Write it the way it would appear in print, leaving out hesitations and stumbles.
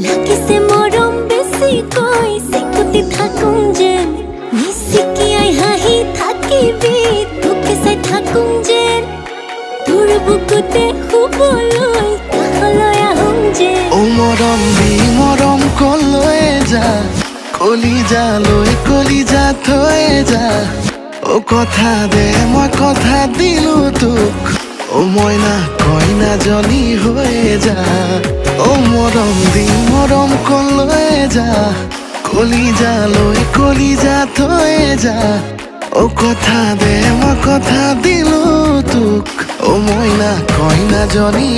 লাগিছে মৰম বেছি কৈ চিকুটি থাকুং যেন নিচিকিয়াই হাঁহি থাকিবি তোকে চাই থাকুং যেন তোৰ বুকুতে শুবলৈ কাষলৈ আহোং যেন ও মৰম দি মৰম কলৈ যা কলিজা থৈ যা ও কথা দে মই কথা দিলো তোক ও মইনা কইনাজনী হৈ যা ও মৰম দি মৰম কলৈ যা কলিজা থৈ যা ও কথা দে মই কথা দিলো তোক ও মইনা কইনাজনী